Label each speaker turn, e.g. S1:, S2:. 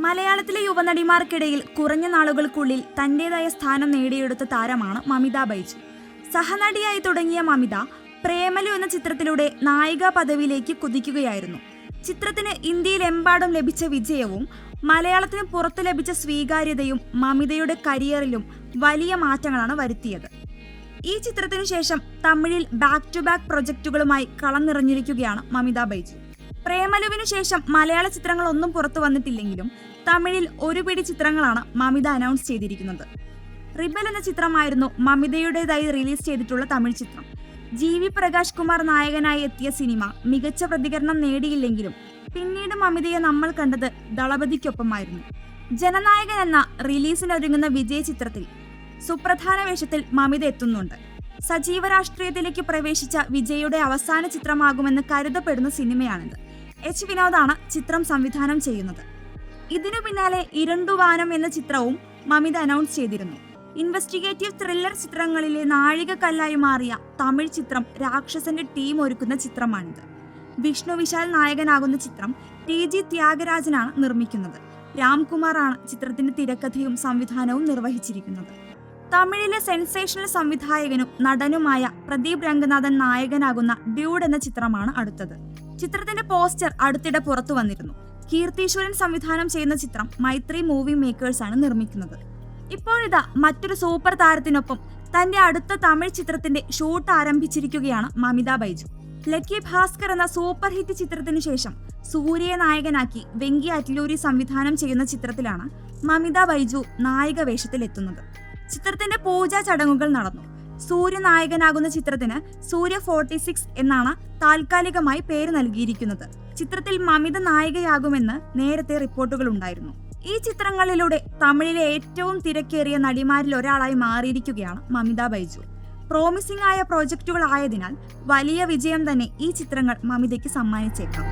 S1: മലയാളത്തിലെ യുവനടിമാർക്കിടയിൽ കുറഞ്ഞ നാളുകൾക്കുള്ളിൽ തന്റേതായ സ്ഥാനം നേടിയെടുത്ത താരമാണ് മമിത ബൈജു. സഹനടിയായി തുടങ്ങിയ മമിത പ്രേമലു എന്ന ചിത്രത്തിലൂടെ നായികാ പദവിയിലേക്ക് കുതിക്കുകയായിരുന്നു. ചിത്രത്തിന് ഇന്ത്യയിലെമ്പാടും ലഭിച്ച വിജയവും മലയാളത്തിന് പുറത്തു ലഭിച്ച സ്വീകാര്യതയും മമിതയുടെ കരിയറിലും വലിയ മാറ്റങ്ങളാണ് വരുത്തിയത്. ഈ ചിത്രത്തിനു ശേഷം തമിഴിൽ ബാക്ക് ടു ബാക്ക് പ്രൊജക്ടുകളുമായി കളം നിറഞ്ഞിരിക്കുകയാണ് മമിത ബൈജു. പ്രേമലുവിനു ശേഷം മലയാള ചിത്രങ്ങളൊന്നും പുറത്തു വന്നിട്ടില്ലെങ്കിലും തമിഴിൽ ഒരു പിടി ചിത്രങ്ങളാണ് മമിത അനൗൺസ് ചെയ്തിരിക്കുന്നത്. റിബൽ എന്ന ചിത്രമായിരുന്നു മമിതയുടേതായി റിലീസ് ചെയ്തിട്ടുള്ള തമിഴ് ചിത്രം. ജി.വി. പ്രകാശ് കുമാർ നായകനായി എത്തിയ സിനിമ മികച്ച പ്രതികരണം നേടിയില്ലെങ്കിലും പിന്നീട് മമിതയെ നമ്മൾ കണ്ടത് ദളപതിക്കൊപ്പമായിരുന്നു. ജനനായകൻ എന്ന റിലീസിനൊരുങ്ങുന്ന വിജയ് ചിത്രത്തിൽ സുപ്രധാന വേഷത്തിൽ മമിത എത്തുന്നുണ്ട്. സജീവ രാഷ്ട്രീയത്തിലേക്ക് പ്രവേശിച്ച വിജയുടെ അവസാന ചിത്രമാകുമെന്ന് കരുതപ്പെടുന്ന സിനിമയാണിത്. എച്ച് വിനോദാണ് ചിത്രം സംവിധാനം ചെയ്യുന്നത്. ഇതിനു പിന്നാലെ ഇരുണ്ടുവാനം എന്ന ചിത്രവും മമിത അനൗൺസ് ചെയ്തിരുന്നു. ഇൻവെസ്റ്റിഗേറ്റീവ് ത്രില്ലർ ചിത്രങ്ങളിലെ നാഴികക്കല്ലായി മാറിയ തമിഴ് ചിത്രം രാക്ഷസന്റെ ടീം ഒരുക്കുന്ന ചിത്രമാണിത്. വിഷ്ണു വിശാൽ നായകനാകുന്ന ചിത്രം ടി.ജി. ത്യാഗരാജനാണ് നിർമ്മിക്കുന്നത്. രാംകുമാറാണ് ചിത്രത്തിന്റെ തിരക്കഥയും സംവിധാനവും നിർവഹിച്ചിരിക്കുന്നത്. തമിഴിലെ സെൻസേഷണൽ സംവിധായകനും നടനുമായ പ്രദീപ് രംഗനാഥൻ നായകനാകുന്ന ഡ്യൂഡ് എന്ന ചിത്രമാണ് അടുത്തത്. ചിത്രത്തിന്റെ പോസ്റ്റർ അടുത്തിടെ പുറത്തു വന്നിരുന്നു. കീർത്തീശ്വരൻ സംവിധാനം ചെയ്യുന്ന ചിത്രം മൈത്രി മൂവി മേക്കേഴ്സാണ് നിർമ്മിക്കുന്നത്. ഇപ്പോഴിതാ മറ്റൊരു സൂപ്പർ താരത്തിനൊപ്പം തന്റെ അടുത്ത തമിഴ് ചിത്രത്തിന്റെ ഷൂട്ട് ആരംഭിച്ചിരിക്കുകയാണ് മമിത ബൈജു. ലക്കി ഭാസ്കർ എന്ന സൂപ്പർ ഹിറ്റ് ചിത്രത്തിനു ശേഷം സൂര്യയെ നായകനാക്കി വെങ്കി അറ്റ്ലൂരി സംവിധാനം ചെയ്യുന്ന ചിത്രത്തിലാണ് മമിത ബൈജു നായിക വേഷത്തിലെത്തുന്നത്. ചിത്രത്തിന്റെ പൂജാ ചടങ്ങുകൾ നടന്നു. സൂര്യ നായകനാകുന്ന ചിത്രത്തിന് സൂര്യ 46 എന്നാണ് താൽക്കാലികമായി പേര് നൽകിയിരിക്കുന്നത്. ചിത്രത്തിൽ മമിത നായികയാകുമെന്ന് നേരത്തെ റിപ്പോർട്ടുകൾ ഉണ്ടായിരുന്നു. ഈ ചിത്രങ്ങളിലൂടെ തമിഴിലെ ഏറ്റവും തിരക്കേറിയ നടിമാരിൽ ഒരാളായി മാറിയിരിക്കുകയാണ് മമിത ബൈജു. പ്രോമിസിംഗ് ആയ പ്രോജക്റ്റുകൾ ആയതിനാൽ വലിയ വിജയം തന്നെ ഈ ചിത്രങ്ങൾ മമിതയ്ക്ക് സമ്മാനിച്ചേക്കാം.